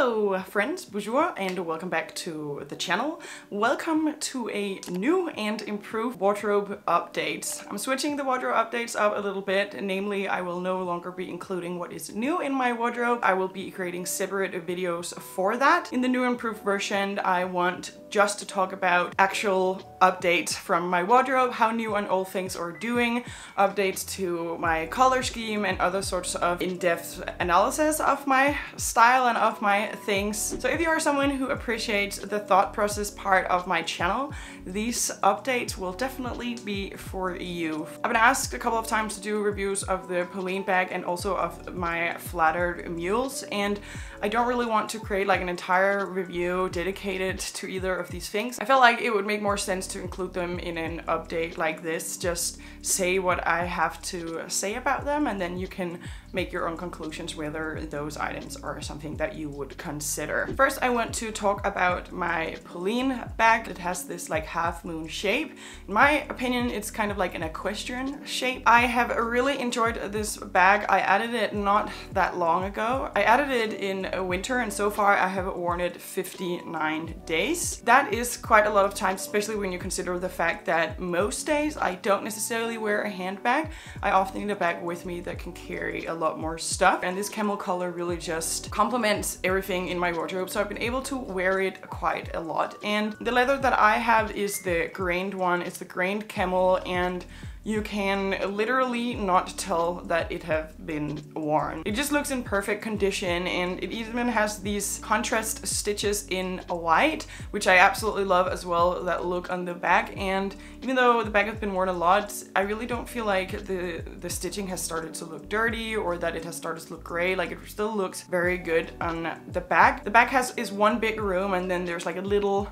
Hello friends, bonjour, and welcome back to the channel. Welcome to a new and improved wardrobe update. I'm switching the wardrobe updates up a little bit, namely I will no longer be including what is new in my wardrobe. I will be creating separate videos for that. In the new improved version, I want just to talk about actual updates from my wardrobe, how new and old things are doing, updates to my color scheme and other sorts of in-depth analysis of my style and of my things. So if you are someone who appreciates the thought process part of my channel, these updates will definitely be for you. I've been asked a couple of times to do reviews of the Polène bag and also of my Flattered Mules, and I don't really want to create like an entire review dedicated to either of these things. I felt like it would make more sense to include them in an update like this, just say what I have to say about them, and then you can make your own conclusions whether those items are something that you would consider. First, I want to talk about my Polène bag. It has this like half moon shape. In my opinion, it's kind of like an equestrian shape. I have really enjoyed this bag. I added it not that long ago. I added it in winter, and so far I have worn it 59 days. That is quite a lot of time, especially when you consider the fact that most days I don't necessarily wear a handbag. I often need a bag with me that can carry a lot more stuff, and this camel color really just complements everything in my wardrobe, so I've been able to wear it quite a lot. And the leather that I have is the grained one. It's the grained camel, and you can literally not tell that it have been worn. It just looks in perfect condition, and it even has these contrast stitches in white, which I absolutely love as well, that look on the back. And even though the bag has been worn a lot, I really don't feel like the stitching has started to look dirty or that it has started to look gray. Like, it still looks very good on the back. The back is one big room, and then there's like a little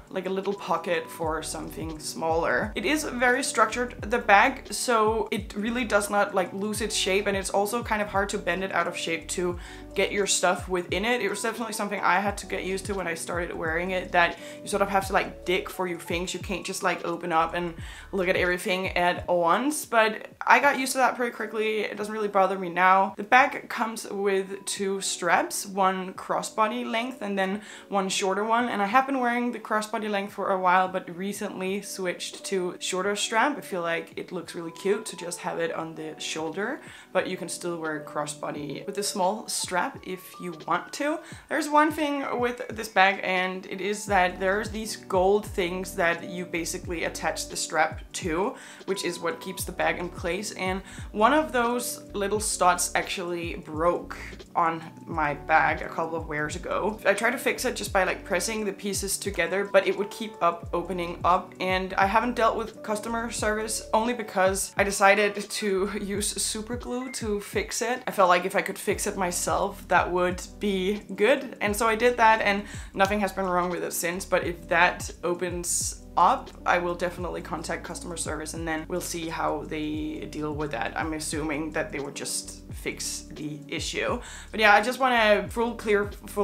pocket for something smaller. It is very structured, the bag, so it really does not like lose its shape, and it's also kind of hard to bend it out of shape to get your stuff within it. It was definitely something I had to get used to when I started wearing it, that you sort of have to like dig for your things. You can't just like open up and look at everything at once, but I got used to that pretty quickly. It doesn't really bother me now. The bag comes with two straps, one crossbody length and then one shorter one, and I have been wearing the crossbody length for a while, but recently switched to shorter strap. I feel like it looks really cute to just have it on the shoulder, but you can still wear crossbody with a small strap if you want to. There's one thing with this bag, and it is that there's these gold things that you basically attach the strap to, which is what keeps the bag in place, and one of those little studs actually broke on my bag a couple of wears ago. I tried to fix it just by like pressing the pieces together, but it would keep opening up, and I haven't dealt with customer service only because I decided to use super glue to fix it. I felt like if I could fix it myself, that would be good, and so I did that, and nothing has been wrong with it since. But if that opens up, I will definitely contact customer service, and then we'll see how they deal with that. I'm assuming that they would just fix the issue. But yeah, I just want to full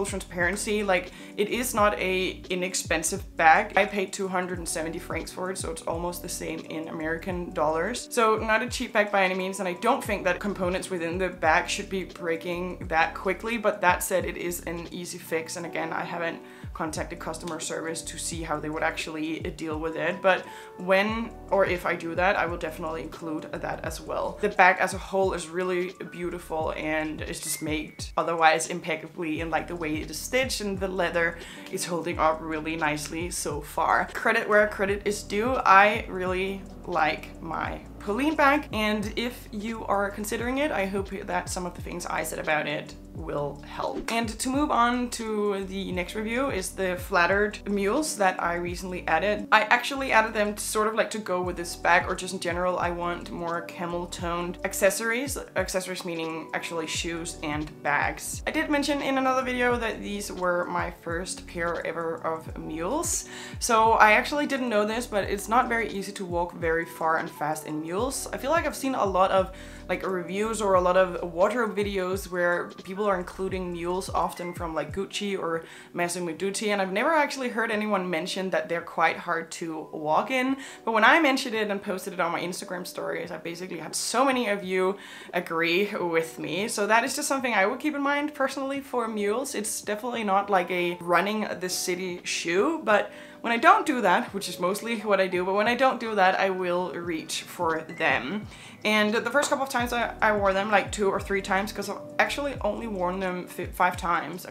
transparency. Like, it is not a inexpensive bag. I paid 270 francs for it, so it's almost the same in American dollars. So not a cheap bag by any means, and I don't think that components within the bag should be breaking that quickly. But that said, it is an easy fix, and again, I haven't contacted customer service to see how they would actually deal with it, but when or if I do that, I will definitely include that as well. The bag as a whole is really beautiful, and it's just made otherwise impeccably in like the way it is stitched, and the leather is holding up really nicely so far. Credit where credit is due. I really like my Polène bag, and if you are considering it, I hope that some of the things I said about it will help. And to move on to the next review is the Flattered Mules that I recently added. I actually added them to sort of like to go with this bag, or just in general, I want more camel toned accessories. Accessories meaning actually shoes and bags. I did mention in another video that these were my first pair ever of Mules. So I actually didn't know this, but it's not very easy to walk very very far and fast in Mules. I feel like I've seen a lot of like reviews or a lot of wardrobe videos where people are including Mules often from like Gucci or Massimo Dutti, and I've never actually heard anyone mention that they're quite hard to walk in. But when I mentioned it and posted it on my Instagram stories, I basically had so many of you agree with me. So that is just something I would keep in mind personally for Mules. It's definitely not like a running the city shoe, but when I don't do that, which is mostly what I do, but when I don't do that, I will reach for them. And the first couple of times I wore them like 2 or 3 times, because I've actually only worn them 5 times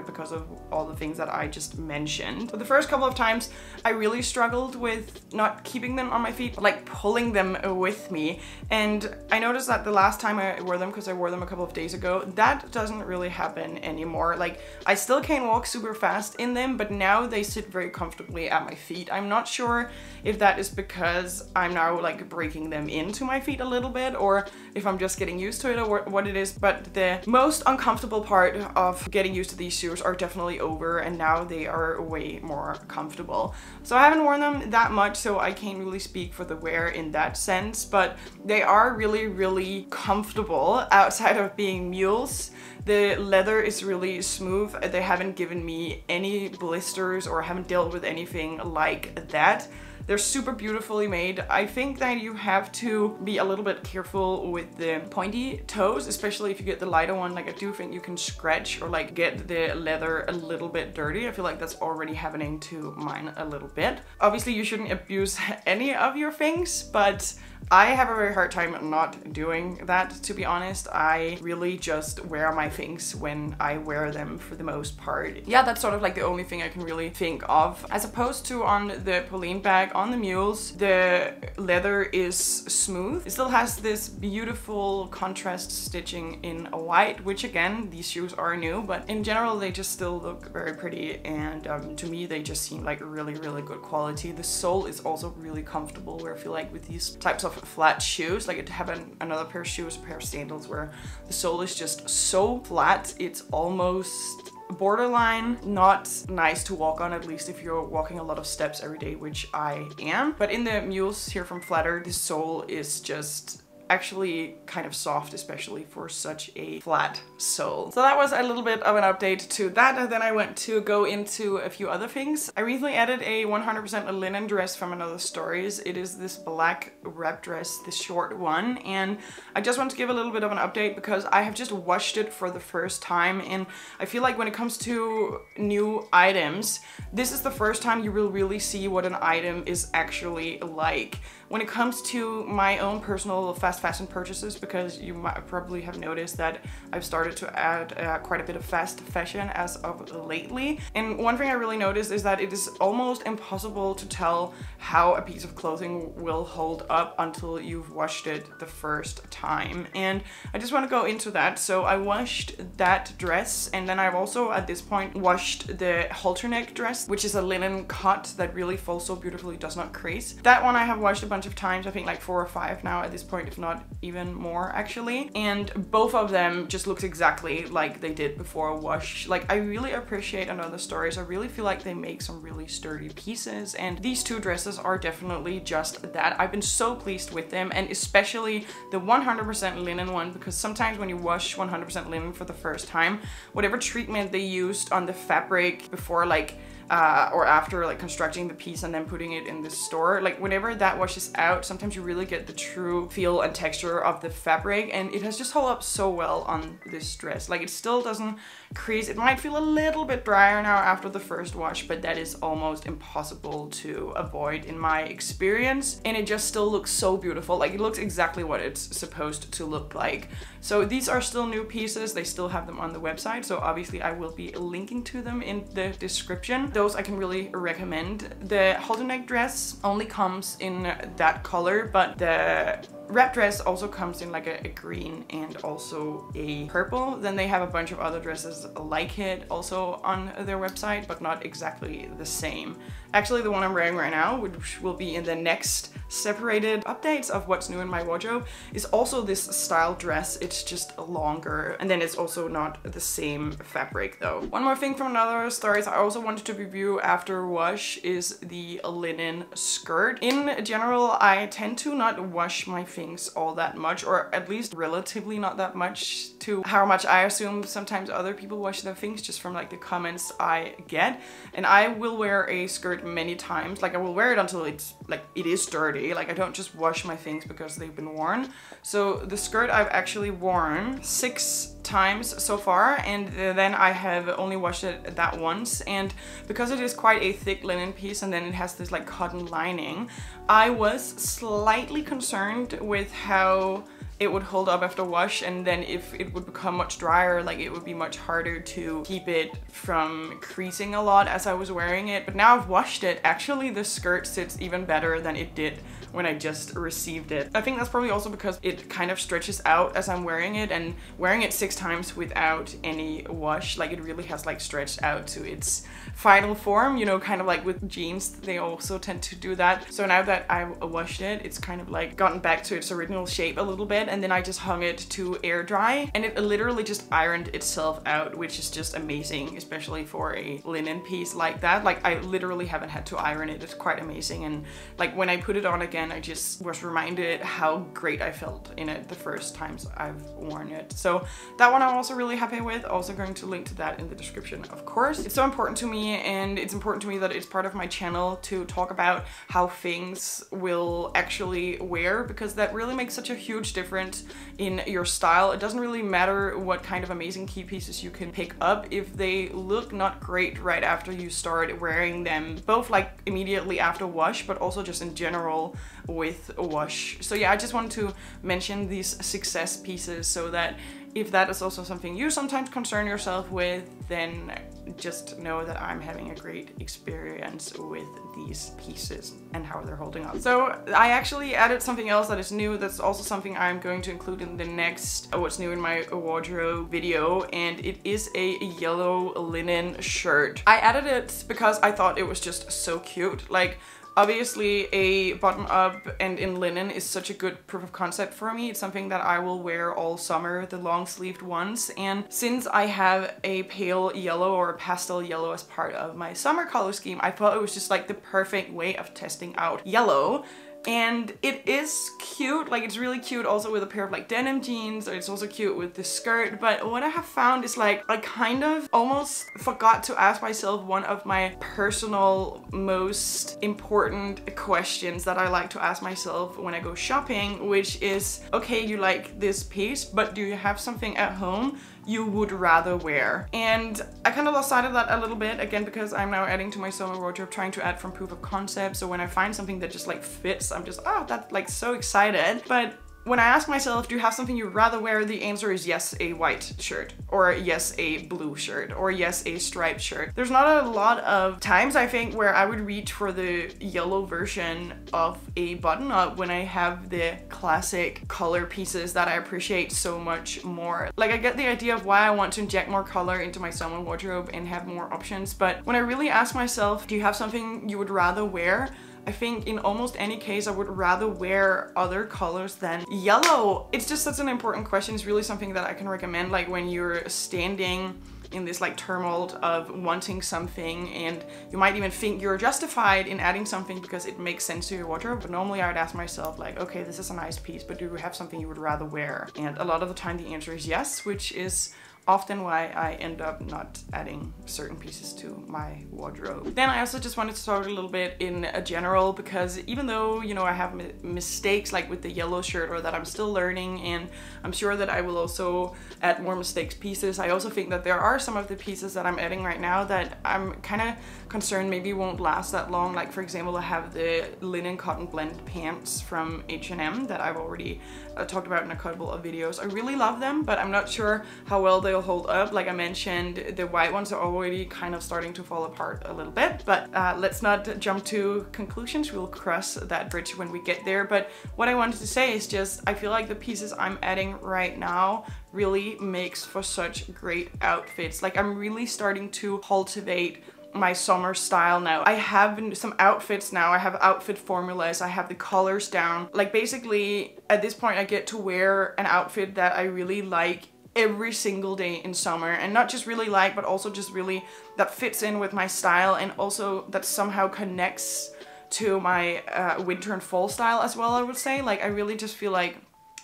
because of all the things that I just mentioned. But the first couple of times I really struggled with not keeping them on my feet, but like pulling them with me. And I noticed that the last time I wore them, because I wore them a couple of days ago, that doesn't really happen anymore. Like I still can't walk super fast in them, but now they sit very comfortably at my feet. I'm not sure if that is because I'm now like breaking them into my feet a little bit, or if I'm just getting used to it, or what it is, but the most uncomfortable part of getting used to these shoes are definitely over, and now they are way more comfortable. So I haven't worn them that much, so I can't really speak for the wear in that sense, but they are really, really comfortable outside of being Mules. The leather is really smooth. They haven't given me any blisters or haven't dealt with anything like that. They're super beautifully made. I think that you have to be a little bit careful with the pointy toes, especially if you get the lighter one. Like I do think you can scratch or like get the leather a little bit dirty. I feel like that's already happening to mine a little bit. Obviously you shouldn't abuse any of your things, but I have a very hard time not doing that, to be honest. I really just wear my things when I wear them for the most part. Yeah, that's sort of like the only thing I can really think of. As opposed to on the Polène bag, on the Mules, the leather is smooth. It still has this beautiful contrast stitching in a white, which again, these shoes are new, but in general, they just still look very pretty. And to me, they just seem like really, really good quality. The sole is also really comfortable, where I feel like with these types of flat shoes, like I have another pair of shoes, a pair of sandals, where the sole is just so flat, it's almost borderline not nice to walk on, at least if you're walking a lot of steps every day, which I am. But in the Mules here from Flattered, the sole is just actually kind of soft, especially for such a flat sole. So that was a little bit of an update to that, and then I went to go into a few other things. I recently added a 100% linen dress from another stories. It is this black wrap dress, the short one, and I just want to give a little bit of an update because I have just washed it for the first time, and I feel like when it comes to new items, this is the first time you will really see what an item is actually like. When it comes to my own personal fast fashion purchases, because you might probably have noticed that I've started to add quite a bit of fast fashion as of lately. And one thing I really noticed is that it is almost impossible to tell how a piece of clothing will hold up until you've washed it the first time. And I just want to go into that. So I washed that dress, and then I've also at this point washed the halter neck dress, which is a linen cut that really folds so beautifully, does not crease. That one I have washed a bunch of times, I think like 4 or 5 now at this point, if not even more actually, and both of them just looks exactly like they did before a wash. Like I really appreciate another stories. I really feel like they make some really sturdy pieces, and these 2 dresses are definitely just that. I've been so pleased with them, and especially the 100% linen one, because sometimes when you wash 100% linen for the first time, whatever treatment they used on the fabric before like or after like constructing the piece and then putting it in the store, like whenever that washes out, sometimes you really get the true feel and texture of the fabric, and it has just held up so well on this dress. Like it still doesn't crease. It might feel a little bit drier now after the first wash, but that is almost impossible to avoid in my experience, and it just still looks so beautiful. Like it looks exactly what it's supposed to look like. So these are still new pieces. They still have them on the website, so obviously I will be linking to them in the description. Those I can really recommend. The halter neck dress only comes in that color, but the wrap dress also comes in like a green and also a purple. Then they have a bunch of other dresses like it also on their website, but not exactly the same. Actually, the one I'm wearing right now, which will be in the next separated updates of what's new in my wardrobe, is also this style dress. It's just longer, and then it's also not the same fabric though. One more thing from another stories I also wanted to review after wash is the linen skirt. In general, I tend to not wash my things all that much, or at least relatively not that much to how much I assume sometimes other people wash their things, just from like the comments I get. And I will wear a skirt many times. Like I will wear it until it's like it is dirty. Like I don't just wash my things because they've been worn. So the skirt I've actually worn 6 times so far, and then I have only washed it that once. And because it is quite a thick linen piece and then it has this like cotton lining, I was slightly concerned with how it would hold up after wash, and then if it would become much drier, like it would be much harder to keep it from creasing a lot as I was wearing it. But now I've washed it, actually the skirt sits even better than it did when I just received it. I think that's probably also because it kind of stretches out as I'm wearing it, and wearing it 6 times without any wash, like it really has like stretched out to its final form, you know, kind of like with jeans, they also tend to do that. So now that I've washed it, it's kind of like gotten back to its original shape a little bit, and then I just hung it to air dry, and it literally just ironed itself out, which is just amazing, especially for a linen piece like that. Like I literally haven't had to iron it. It's quite amazing. And like when I put it on again, I just was reminded how great I felt in it the first times I've worn it. So that one I'm also really happy with. Also going to link to that in the description, of course. It's so important to me, and it's important to me that it's part of my channel to talk about how things will actually wear, because that really makes such a huge difference in your style. It doesn't really matter what kind of amazing key pieces you can pick up if they look not great right after you start wearing them, both like immediately after wash, but also just in general with a wash. So yeah, I just wanted to mention these success pieces so that if that is also something you sometimes concern yourself with, then just know that I'm having a great experience with these pieces and how they're holding up. So I actually added something else that is new. That's also something I'm going to include in the next what's new in my wardrobe video, and it is a yellow linen shirt. I added it because I thought it was just so cute. Like, obviously a button up and in linen is such a good proof of concept for me. It's something that I will wear all summer, the long sleeved ones. And since I have a pale yellow or a pastel yellow as part of my summer color scheme, I thought it was just like the perfect way of testing out yellow. And it is cute, like it's really cute also with a pair of like denim jeans, or it's also cute with the skirt. But what I have found is like I kind of almost forgot to ask myself one of my personal most important questions that I like to ask myself when I go shopping, which is, okay, you like this piece, but do you have something at home you would rather wear? And I kind of lost sight of that a little bit, again, because I'm now adding to my summer wardrobe, trying to add from proof of concept. So when I find something that just like fits, I'm just, oh, that's like so excited. But when I ask myself, do you have something you'd rather wear? The answer is yes, a white shirt, or yes, a blue shirt, or yes, a striped shirt. There's not a lot of times, I think, where I would reach for the yellow version of a button up when I have the classic color pieces that I appreciate so much more. Like, I get the idea of why I want to inject more color into my summer wardrobe and have more options, but when I really ask myself, do you have something you would rather wear? I think in almost any case I would rather wear other colors than yellow. It's just such an important question. It's really something that I can recommend, like when you're standing in this like turmoil of wanting something, and you might even think you're justified in adding something because it makes sense to your wardrobe. But normally I would ask myself like, okay, this is a nice piece, but do you have something you would rather wear? And a lot of the time the answer is yes, which is often why I end up not adding certain pieces to my wardrobe. Then I also just wanted to talk a little bit in a general, because even though, you know, I have mistakes like with the yellow shirt, or that I'm still learning, and I'm sure that I will also add more mistakes pieces, I also think that there are some of the pieces that I'm adding right now that I'm kind of concerned maybe won't last that long. Like, for example, I have the linen cotton blend pants from H&M that I've already talked about in a couple of videos. I really love them, but I'm not sure how well they they'll hold up. Like I mentioned, the white ones are already kind of starting to fall apart a little bit, but let's not jump to conclusions. We'll cross that bridge when we get there. But what I wanted to say is just, I feel like the pieces I'm adding right now really makes for such great outfits. Like I'm really starting to cultivate my summer style now. I have some outfits now. I have outfit formulas. I have the colors down. Like basically at this point I get to wear an outfit that I really like every single day in summer, and not just really like, but also just really that fits in with my style, and also that somehow connects to my winter and fall style as well, I would say. Like I really just feel like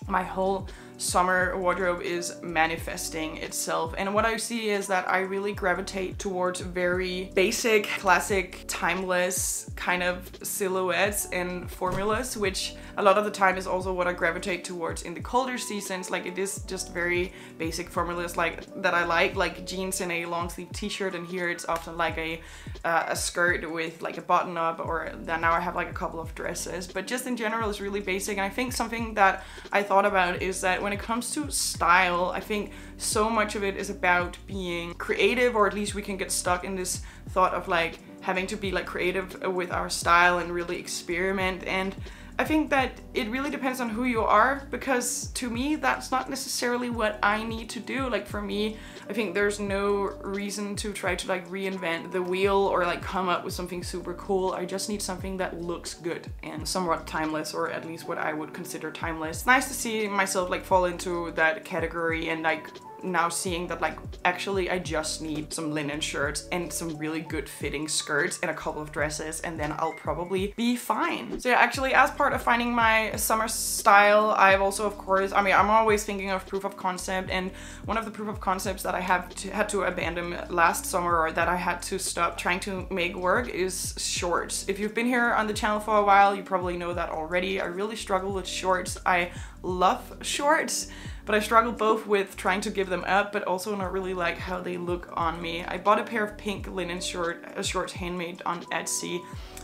my whole summer wardrobe is manifesting itself, and what I see is that I really gravitate towards very basic, classic, timeless kind of silhouettes and formulas, which a lot of the time is also what I gravitate towards in the colder seasons. Like it is just very basic formulas like that I like jeans and a long sleeve t-shirt, and here it's often like a skirt with like a button up, or then now I have like a couple of dresses, but just in general it's really basic. And I think something that I thought about is that when it comes to style, I think so much of it is about being creative, or at least we can get stuck in this thought of like having to be like creative with our style and really experiment. And I think that it really depends on who you are, because to me that's not necessarily what I need to do. Like for me, I think there's no reason to try to like reinvent the wheel or like come up with something super cool. I just need something that looks good and somewhat timeless, or at least what I would consider timeless. It's nice to see myself like fall into that category, and like now seeing that like actually I just need some linen shirts and some really good fitting skirts and a couple of dresses, and then I'll probably be fine. So yeah, actually as part of finding my summer style, I've also, of course, I mean, I'm always thinking of proof of concept, and one of the proof of concepts that I had to abandon last summer, or that I had to stop trying to make work, is shorts. If you've been here on the channel for a while, you probably know that already. I really struggle with shorts. I love shorts, but I struggle both with trying to give them up, but also not really like how they look on me. I bought a pair of pink linen shorts handmade on Etsy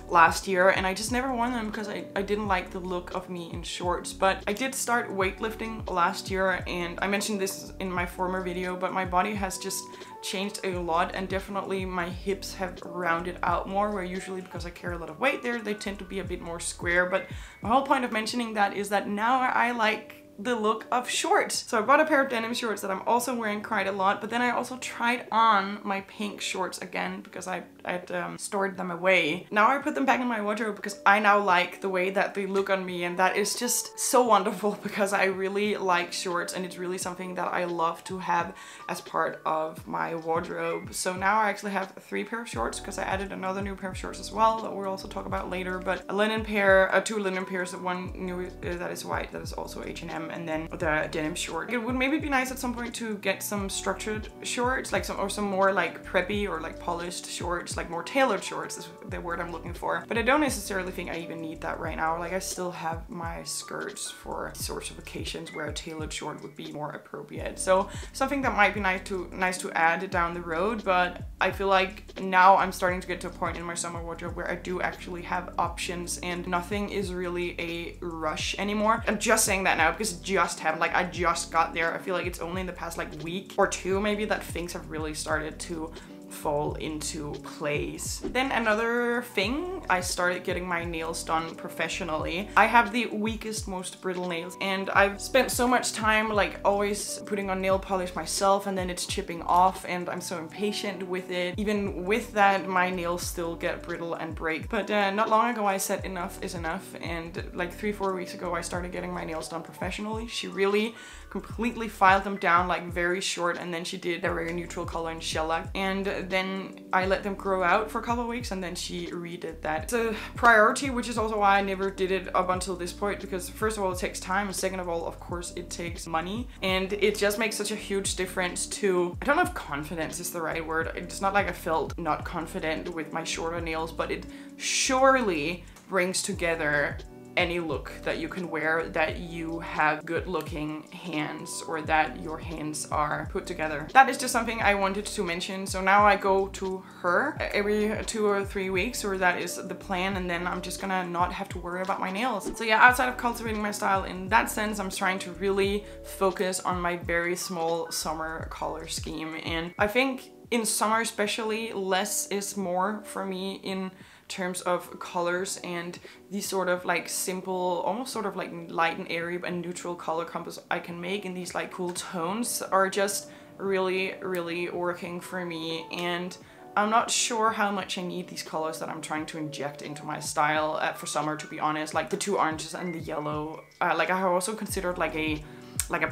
last year, and I just never worn them because I didn't like the look of me in shorts. But I did start weightlifting last year, and I mentioned this in my former video, but my body has just changed a lot, and definitely my hips have rounded out more, where usually because I carry a lot of weight there, they tend to be a bit more square. But my whole point of mentioning that is that now I like the look of shorts. So I bought a pair of denim shorts that I'm also wearing quite a lot, but then I also tried on my pink shorts again because I had stored them away. Now I put them back in my wardrobe because I now like the way that they look on me, and that is just so wonderful because I really like shorts, and it's really something that I love to have as part of my wardrobe. So now I actually have 3 pair of shorts because I added another new pair of shorts as well that we'll also talk about later, but a linen pair, 2 linen pairs, one new that is white, that is also H&M, and then the denim short. It would maybe be nice at some point to get some structured shorts, like some more like preppy or like polished shorts, like more tailored shorts is the word I'm looking for. But I don't necessarily think I even need that right now. Like I still have my skirts for sorts of occasions where a tailored short would be more appropriate. So something that might be nice to add down the road, but I feel like now I'm starting to get to a point in my summer wardrobe where I do actually have options, and nothing is really a rush anymore. I'm just saying that now because just happened, like I just got there. I feel like it's only in the past like week or 2 maybe that things have really started to fall into place. Then another thing, I started getting my nails done professionally. I have the weakest, most brittle nails, and I've spent so much time like always putting on nail polish myself, and then it's chipping off, and I'm so impatient with it. Even with that, my nails still get brittle and break. But not long ago I said enough is enough, and like 3-4 weeks ago I started getting my nails done professionally. She really completely filed them down like very short, and then she did a very neutral color in shellac, and then I let them grow out for a couple of weeks, and then she redid that. It's a priority, which is also why I never did it up until this point, because first of all it takes time, and second of all of course it takes money, and it just makes such a huge difference to, I don't know if confidence is the right word, it's not like I felt not confident with my shorter nails, but it surely brings together any look that you can wear, that you have good looking hands or that your hands are put together. That is just something I wanted to mention. So now I go to her every 2 or 3 weeks, or that is the plan, and then I'm just gonna not have to worry about my nails. So yeah, outside of cultivating my style in that sense, I'm trying to really focus on my very small summer color scheme. And I think in summer especially, less is more for me in terms of colors, and these sort of like simple, almost sort of like light and airy and neutral color combos I can make in these like cool tones are just really working for me. And I'm not sure how much I need these colors that I'm trying to inject into my style for summer, to be honest. Like the 2 oranges and the yellow. Like I have also considered like a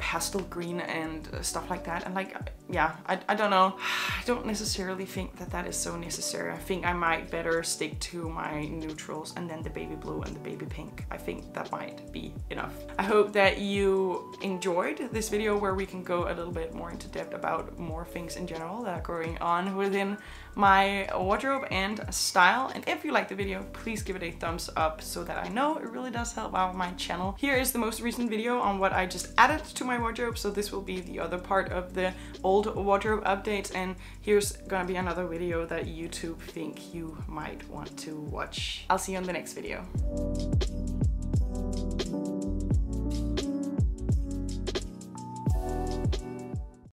pastel green and stuff like that, and like, yeah, I don't know. I don't necessarily think that that is so necessary. I think I might better stick to my neutrals and then the baby blue and the baby pink. I think that might be enough. I hope that you enjoyed this video where we can go a little bit more into depth about more things in general that are going on within my wardrobe and style. And if you liked the video, please give it a thumbs up so that I know it really does help out my channel. Here is the most recent video on what I just added to my wardrobe, so this will be the other part of the old wardrobe updates, and here's gonna be another video that YouTube think you might want to watch. I'll see you on the next video.